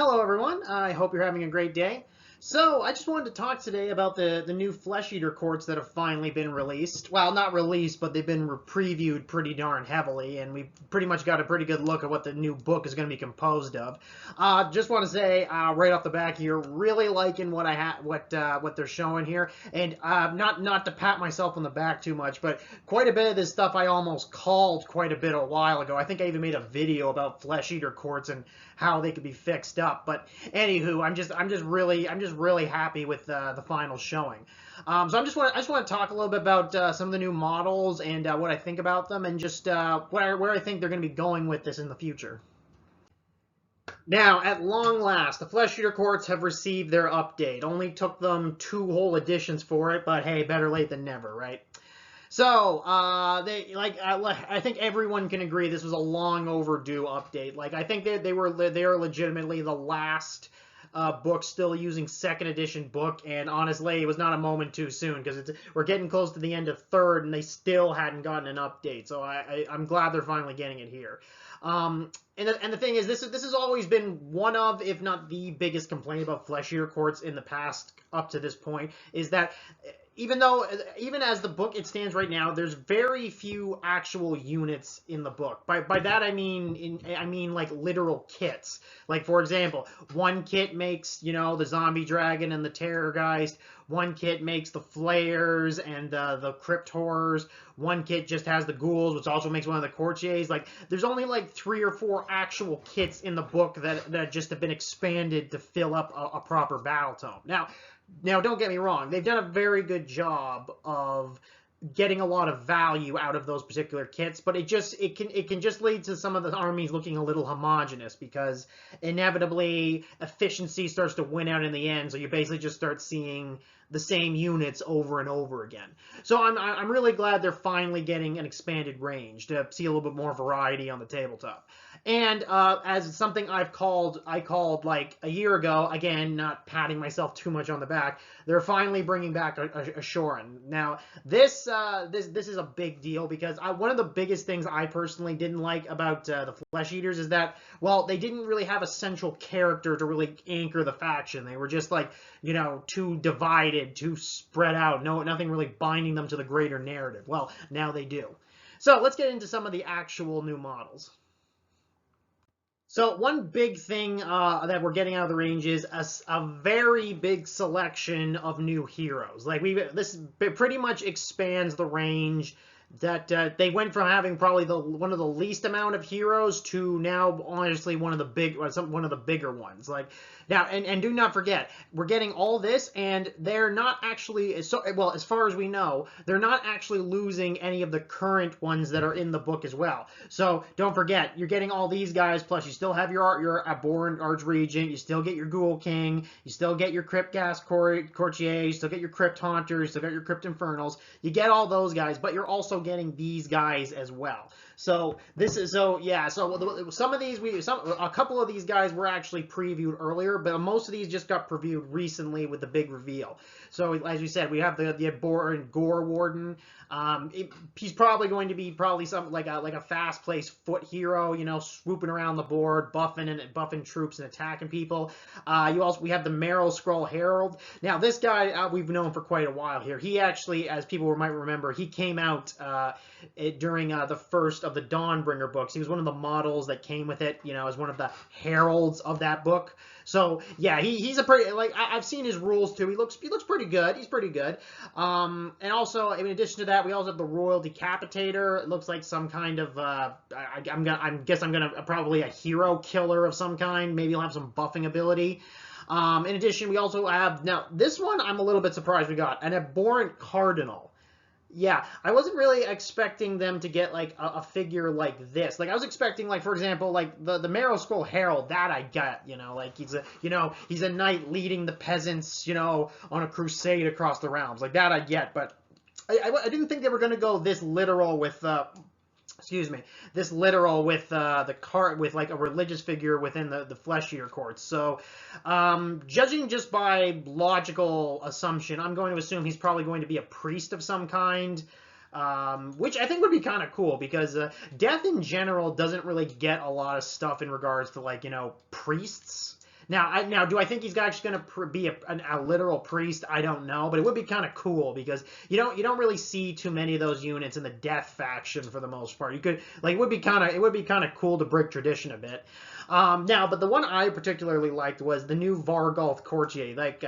Hello everyone, I hope you're having a great day. So, I just wanted to talk today about the new Flesheater Courts that have finally been released. Well, not released, but they've been previewed pretty darn heavily, and we've pretty much got a pretty good look at what the new book is going to be composed of. Just want to say, right off the back here, really liking what what they're showing here, and not to pat myself on the back too much, but quite a bit of this stuff I almost called quite a bit a while ago. I think I even made a video about Flesheater Courts and how they could be fixed up. But anywho, I'm just really happy with the final showing. So I just want to talk a little bit about some of the new models and what I think about them, and just where I think they're going to be going with this in the future. Now, at long last, the Flesheater Courts have received their update. Only took them 2 whole editions for it, but hey, better late than never, right? So, I think everyone can agree this was a long overdue update. Like, I think they are legitimately the last book still using 2nd edition book, and honestly, it was not a moment too soon, because we're getting close to the end of 3rd, and they still hadn't gotten an update. So I'm glad they're finally getting it here. And the thing is, this has always been one of, if not the biggest complaint about Flesheater Courts in the past up to this point, is that even as the book it stands right now, there's very few actual units in the book. By that I mean like literal kits. Like, for example, one kit makes, the zombie dragon and the terrorgeist. One kit makes the flayers and the crypt horrors. One kit just has the ghouls, which also makes one of the courtiers. Like, there's only like 3 or 4 actual kits in the book that just have been expanded to fill up a proper battle tome. Now, don't get me wrong. They've done a very good job of getting a lot of value out of those particular kits, but it can just lead to some of the armies looking a little homogenous, because inevitably efficiency starts to win out in the end. So you basically just start seeing the same units over and over again. So I'm really glad they're finally getting an expanded range to see a little bit more variety on the tabletop. And as something I called like a year ago, again, not patting myself too much on the back, they're finally bringing back a Shorin. Now, this is a big deal, because one of the biggest things I personally didn't like about the Flesh Eaters is that, well, they didn't really have a central character to really anchor the faction. They were just like, too divided, too spread out, nothing really binding them to the greater narrative. Well, now they do. So let's get into some of the actual new models. So one big thing that we're getting out of the range is a very big selection of new heroes. Like, this pretty much expands the range. That they went from having probably one of the least amount of heroes to now honestly one of the bigger ones. Like, now, and do not forget, we're getting all this, and they're not actually, well, as far as we know, they're not actually losing any of the current ones that are in the book as well. So don't forget, you're getting all these guys, plus you still have your Abhorrent Archregent, you still get your Ghoul King, you still get your Crypt Ghast Courtier, you still get your Crypt Haunters, you still get your Crypt Infernals, you get all those guys, but you're also getting these guys as well. So some of these a couple of these guys were actually previewed earlier, but most of these just got previewed recently with the big reveal. So as we said, we have the Abhorrent Gore Warden. He's probably going to be something like a fast-paced foot hero, swooping around the board, buffing troops and attacking people. We have the Marrow Scroll Herald. Now, this guy we've known for quite a while here. He actually, as people might remember, he came out during the first of the Dawnbringer books. He was one of the models that came with it, as one of the heralds of that book. So yeah, he's a pretty, I've seen his rules too. He looks pretty good. He's pretty good. And also, in addition to that, we also have the Royal Decapitator. It looks like some kind of probably a hero killer of some kind. Maybe he'll have some buffing ability. In addition, we also have, now this one I'm a little bit surprised we got, an Abhorrent Cardinal. Yeah, I wasn't really expecting them to get like a figure like this. Like, I was expecting, like, for example, like the Marrow Scroll Herald, that I get, like he's a knight leading the peasants, on a crusade across the realms. Like, that I get, but I didn't think they were going to go this literal with this literal with like a religious figure within the Flesheater Courts. So, judging just by logical assumption, I'm going to assume he's probably going to be a priest of some kind. Which I think would be kind of cool, because Death in general doesn't really get a lot of stuff in regards to, like, priests. Now, do I think he's actually going to be a literal priest? I don't know, but it would be kind of cool because you don't really see too many of those units in the Death faction for the most part. You could like it would be kind of cool to break tradition a bit. Now, but the one I particularly liked was the new Vargolf Courtier. Like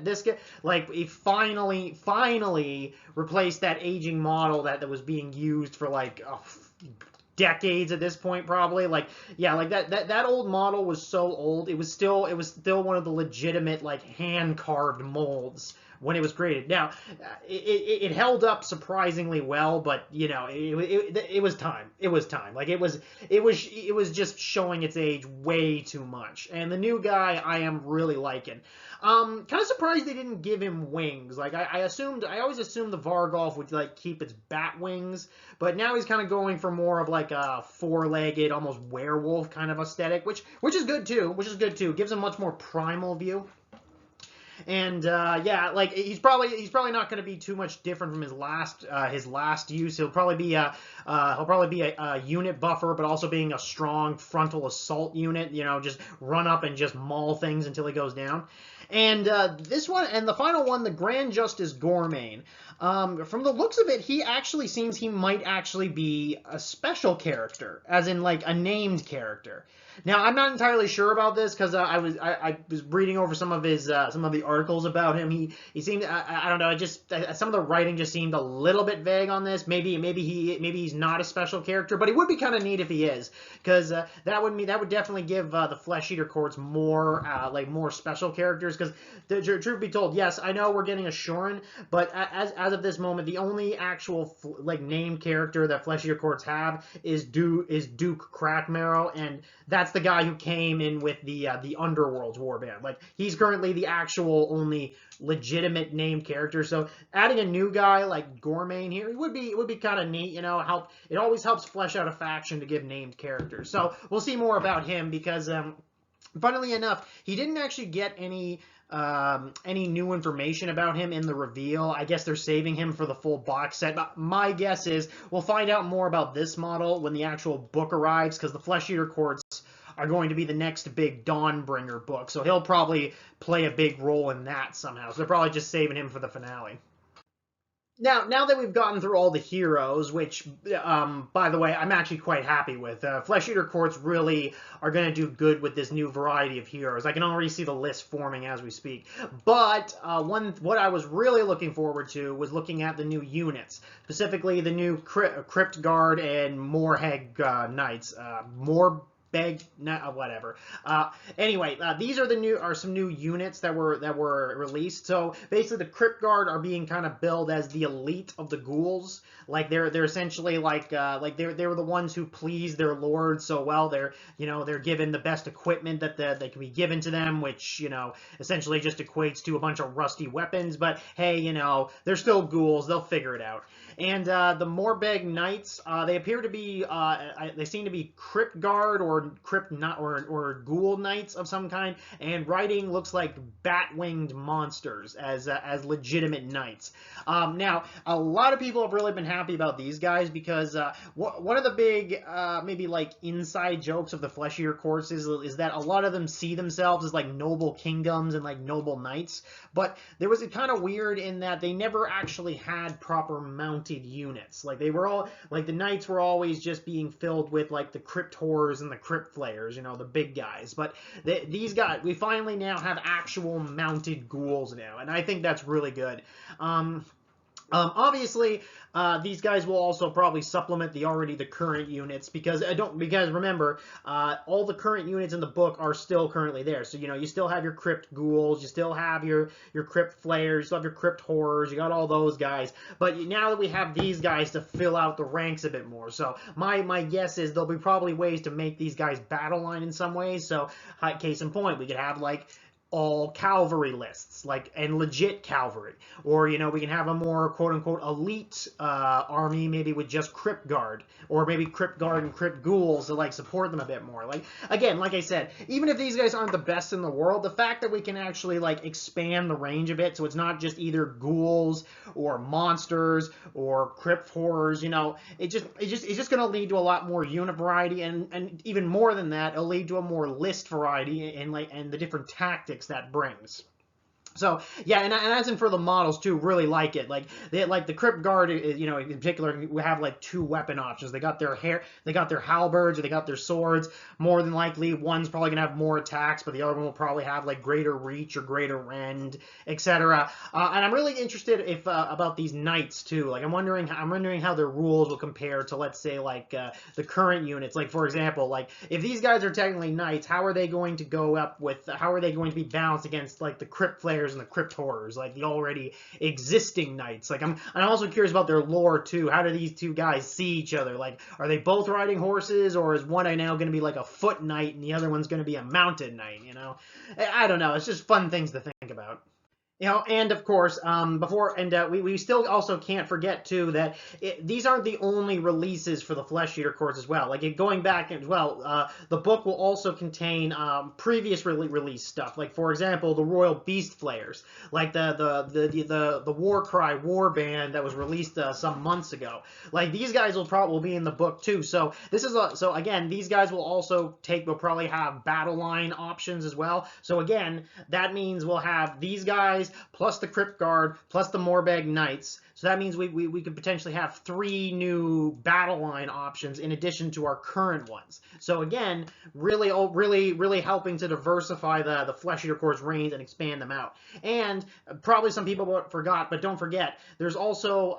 this guy, like he finally replaced that aging model that was being used for like decades at this point, probably. Like, yeah, like that old model was so old. It was still one of the legitimate like hand carved molds when it was created. Now, it held up surprisingly well, but it was time. It was time. Like it was just showing its age way too much. And the new guy I am really liking. Kind of surprised they didn't give him wings. Like I always assumed the Vargolf would like keep its bat wings, but now he's kind of going for more of like a four-legged, almost werewolf kind of aesthetic, which is good too. Gives a much more primal view. And yeah, like he's probably not going to be too much different from his last use. He'll probably be a unit buffer, but also being a strong frontal assault unit. Just run up and just maul things until he goes down. And this one, and the final one, the Grand Justice Gormain. From the looks of it, he actually seems he might actually be a special character, as in like a named character. Now, I'm not entirely sure about this because I was reading over some of the articles about him. He seemed I don't know, some of the writing just seemed a little bit vague on this. Maybe he's not a special character, but it would be kind of neat if he is, because that would definitely give the Flesheater Courts more special characters. Because truth be told, yes, I know we're getting a Shorin, but as of this moment, the only actual named character that Flesheater Courts have is Duke Crackmarrow, and that's the guy who came in with the Underworld's warband. Like, he's currently the actual only legitimate named character. So adding a new guy like Gormain here would be kind of neat. It always helps flesh out a faction to give named characters. So we'll see more about him because, funnily enough, he didn't actually get any new information about him in the reveal. I guess they're saving him for the full box set. But my guess is we'll find out more about this model when the actual book arrives, because the Flesheater Courts are going to be the next big Dawnbringer book. So he'll probably play a big role in that somehow. So they're probably just saving him for the finale. Now that we've gotten through all the heroes, which, by the way, I'm actually quite happy with. Flesheater Courts really are going to do good with this new variety of heroes. I can already see the list forming as we speak. But what I was really looking forward to was looking at the new units, specifically the new Crypt Guard and Moorheg Knights. Whatever. Anyway, these are some new units that were released. So basically, the Crypt Guard are being kind of billed as the elite of the ghouls. Like they're essentially like they were the ones who pleased their lords so well. They're given the best equipment that they can be given to them, which essentially just equates to a bunch of rusty weapons. But hey, they're still ghouls. They'll figure it out. And the Morbeg Knights, they appear to be they seem to be Crypt Guard or Ghoul Knights of some kind, and writing looks like bat-winged monsters as legitimate knights. Now, a lot of people have really been happy about these guys because one of the big maybe like inside jokes of the Flesheater Courts is that a lot of them see themselves as like noble kingdoms and like noble knights, but there was kind of weird in that they never actually had proper mounted units. Like they were all like the knights were always just being filled with like the crypt horrors and the crypt flayers, the big guys. But these guys, we finally now have actual mounted ghouls now, and I think that's really good. Obviously, these guys will also probably supplement the current units because remember, all the current units in the book are still currently there. So you still have your crypt ghouls, you still have your crypt flayers, you still have your crypt horrors, you got all those guys. But now that we have these guys to fill out the ranks a bit more, so my guess is there'll be probably ways to make these guys battle line in some ways. So case in point, we could have like all cavalry lists, like, and legit cavalry. Or, you know, we can have a more quote-unquote elite army, maybe with just Crypt Guard, or maybe Crypt Guard and Crypt Ghouls to, like, support them a bit more. Like, again, like I said, even if these guys aren't the best in the world, the fact that we can actually, like, expand the range a bit, so it's not just either ghouls or monsters or crypt horrors, you know, it's just going to lead to a lot more unit variety, and even more than that, it'll lead to a more list variety and the different tactics that brings. So yeah, and as in for the models too, really like it. Like the Crypt Guard, you know, in particular, we have like 2 weapon options. They got their halberds, or they got their swords. More than likely, one's probably gonna have more attacks, but the other one will probably have like greater reach or greater rend, etc. And I'm really interested about these knights too. Like I'm wondering how their rules will compare to, let's say, like the current units. Like for example, like if these guys are technically knights, how are they going to go up with? How are they going to be balanced against like the Crypt Flayers and the Crypt Horrors, like the already existing knights? Like I'm also curious about their lore too. How do these 2 guys see each other? Like, are they both riding horses, or is one now going to be like a foot knight and the other one's going to be a mounted knight? You know, I don't know. It's just fun things to think about. You know, and of course, we still also can't forget too that these aren't the only releases for the Flesheater Courts as well. Like going back as well, the book will also contain previous release stuff. Like for example, the Royal Beast Flayers, like the War Cry War Band that was released some months ago. Like these guys will probably be in the book too. So this is so again, these guys will probably have battle line options as well. So again, that means we'll have these guys plus the Crypt Guard plus the Morbeg Knights. So that means we could potentially have 3 new battle line options in addition to our current ones. So again, really helping to diversify the Flesheater Courts range and expand them out. And probably some people forgot, but don't forget, there's also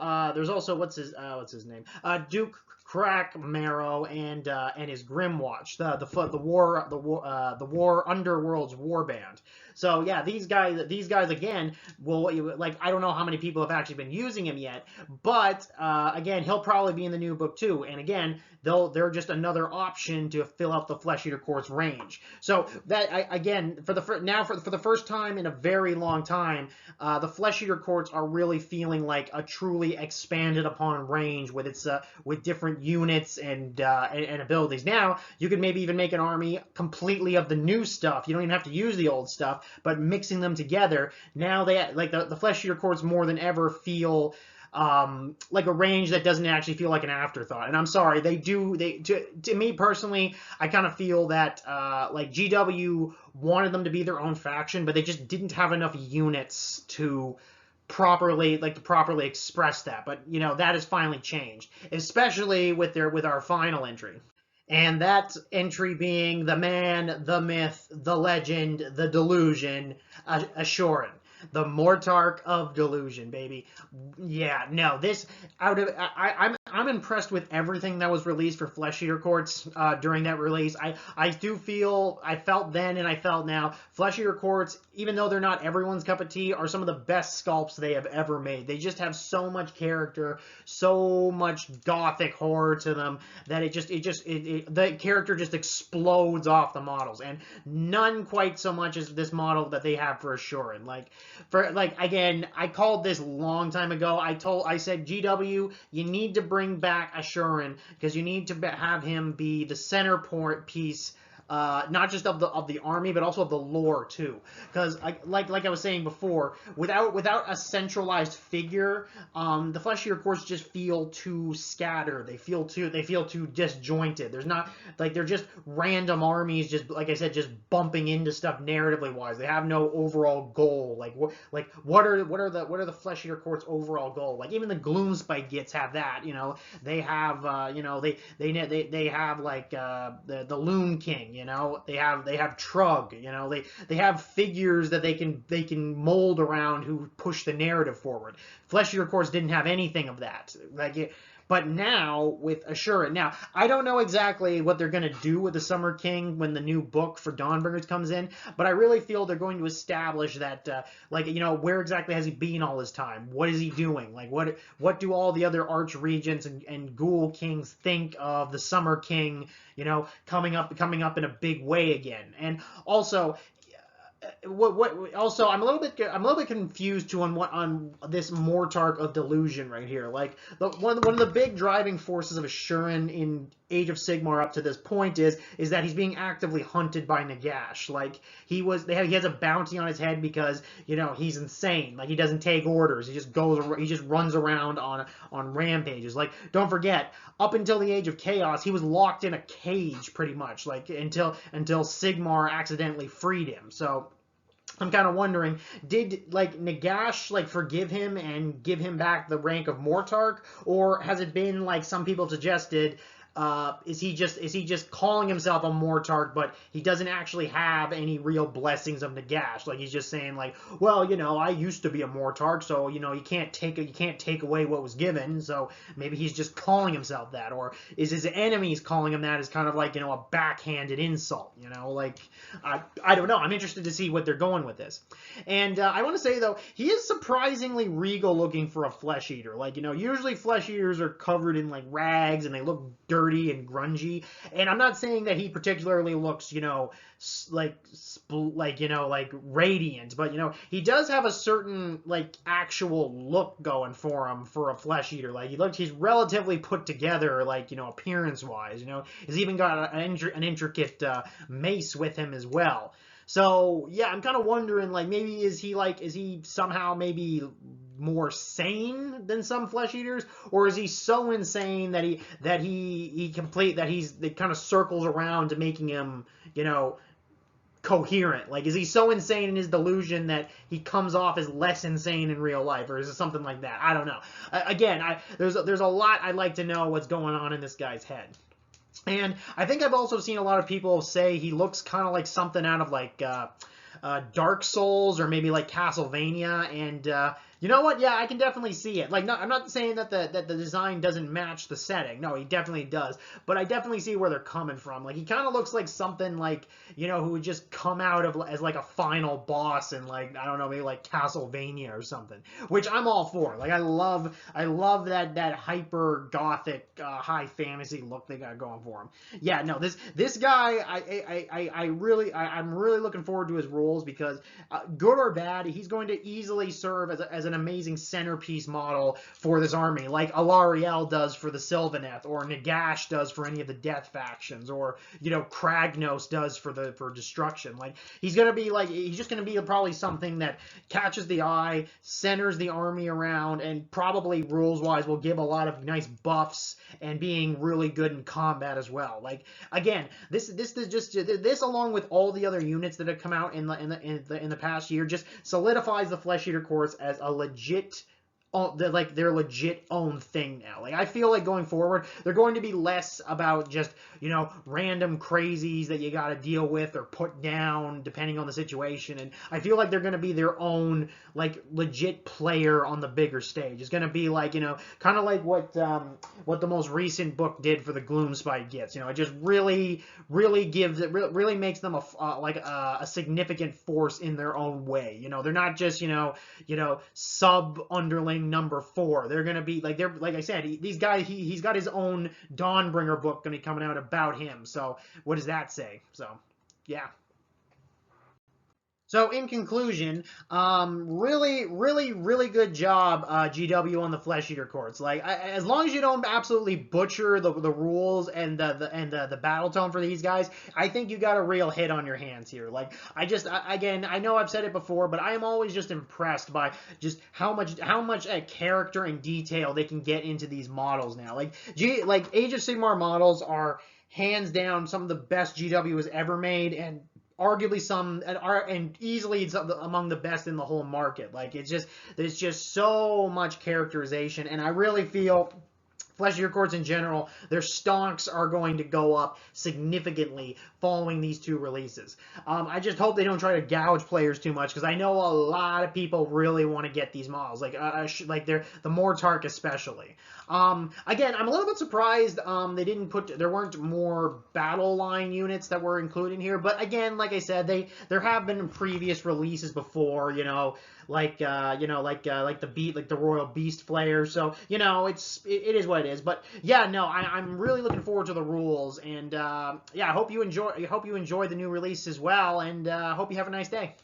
what's his name? Duke Crack Marrow and his Grimwatch, the War Underworld's War Band. So yeah, these guys again will, like, I don't know how many people have actually been using him yet, but again, he'll probably be in the new book too. And again, they're just another option to fill out the Flesheater Courts range. So that again, for the first time in a very long time, the Flesheater Courts are really feeling like a truly expanded upon range with its with different units and abilities. Now you could maybe even make an army completely of the new stuff. You don't even have to use the old stuff, but mixing them together. Now they like the Flesheater Courts more than ever feel like a range that doesn't actually feel like an afterthought. And I'm sorry, to me personally, I kind of feel that like GW wanted them to be their own faction, but they just didn't have enough units to properly express that. But you know, that has finally changed, especially with our final entry. And that entry being the man, the myth, the legend, the delusion, Ashorin. The Mortarch of Delusion, baby. Yeah, no, this I'm impressed with everything that was released for Flesheater Courts during that release. I felt then and I felt now, Flesheater Courts, even though they're not everyone's cup of tea, are some of the best sculpts they have ever made. They just have so much character, so much gothic horror to them that the character just explodes off the models, and none quite so much as this model that they have for Ashorin. Again, I called this a long time ago. I said, GW, you need to bring back Ashorin because you need to have him be the center piece, not just of the army, but also of the lore too. Because like I was saying before, without a centralized figure, the Flesheater Courts just feel too scattered. They feel too disjointed. There's not, like, they're just random armies, just like I said, just bumping into stuff narratively wise. They have no overall goal. What are the Flesheater Courts' overall goal? Like even the Gloomspite Gits have that. You know, they have they have like the Loon King. You know, they have Trug. You know, they have figures that they can mold around who push the narrative forward. Flesheater Courts didn't have anything of that. But now with Ashorin, now I don't know exactly what they're going to do with the Summer King when the new book for Dawnbringers comes in, but I really feel they're going to establish that, where exactly has he been all this time? What is he doing? Like, what do all the other Arch Regents and Ghoul Kings think of the Summer King, coming up in a big way again? And also, what also I'm a little bit confused too on this Mortarch of Delusion right here. Like one of the big driving forces of Ashurin in Age of Sigmar up to this point is that he's being actively hunted by Nagash. Like he has a bounty on his head because he's insane. Like he doesn't take orders. He just runs around on rampages. Like don't forget, up until the Age of Chaos, he was locked in a cage pretty much. Like until Sigmar accidentally freed him. So I'm kind of wondering, did like Nagash like forgive him and give him back the rank of Mortarch, or has it been like some people suggested? Is he just calling himself a Mortarch, but he doesn't actually have any real blessings of Nagash? Like he's just saying like, well, I used to be a Mortarch, so you can't take away what was given. So maybe he's just calling himself that, or is his enemies calling him that as kind of like a backhanded insult? Like I don't know. I'm interested to see what they're going with this. And I want to say though, he is surprisingly regal looking for a flesh eater. Like usually flesh eaters are covered in like rags and they look dirty and grungy, and I'm not saying that he particularly looks like radiant, but he does have a certain like actual look going for him for a flesh eater. Like he's relatively put together, like appearance wise. He's even got an intricate mace with him as well. So yeah, I'm kind of wondering, like, maybe is he somehow maybe more sane than some flesh eaters, or is he so insane that it kind of circles around to making him coherent? Like, is he so insane in his delusion that he comes off as less insane in real life, or is it something like that? I don't know. Again, there's a lot I'd like to know what's going on in this guy's head. And I think I've also seen a lot of people say he looks kind of like something out of like Dark Souls or maybe like Castlevania. And you know what? Yeah, I can definitely see it. Like, I'm not saying that the design doesn't match the setting. No, he definitely does. But I definitely see where they're coming from. Like, he kind of looks like something like, who would just come out of as like a final boss in like, I don't know, maybe like Castlevania or something. Which I'm all for. Like, I love that hyper gothic high fantasy look they got going for him. Yeah, no, this guy, I'm really looking forward to his roles because good or bad, he's going to easily serve as an amazing centerpiece model for this army, like Alarielle does for the Sylvaneth, or Nagash does for any of the Death factions, or Kragnos does for Destruction. Like he's just gonna be probably something that catches the eye, centers the army around, and probably rules wise will give a lot of nice buffs and being really good in combat as well. Like again, this along with all the other units that have come out in the past year just solidifies the Flesheater Courts as a legit, their legit own thing now. Like I feel like going forward, they're going to be less about just random crazies that you got to deal with or put down depending on the situation. And I feel like they're going to be their own like legit player on the bigger stage. It's going to be like kind of like what the most recent book did for the Gloomspite Gifts. It just really really makes them a significant force in their own way. They're not just sub underling number 4. They're gonna be like I said, these guys. He's got his own Dawnbringer book gonna be coming out about him. So what does that say? So yeah. So in conclusion, really good job, GW, on the Flesheater Courts. Like as long as you don't absolutely butcher the rules and the battle tone for these guys, I think you got a real hit on your hands here. Like again, I know I've said it before, but I am always just impressed by just how much character and detail they can get into these models now. Like Age of Sigmar models are hands down some of the best GW has ever made, and arguably and easily among the best in the whole market. Like there's just so much characterization, and I really feel Flesheater Courts in general, their stonks are going to go up significantly following these 2 releases. I just hope they don't try to gouge players too much, because I know a lot of people really want to get these models, like the Mortarch especially. Again, I'm a little bit surprised there weren't more battle line units that were included here, but again, like I said, there have been previous releases before, like the Royal Beast Flayer. So it is what it is. But yeah, no, I'm really looking forward to the rules, and yeah, I hope you enjoy the new release as well, and hope you have a nice day.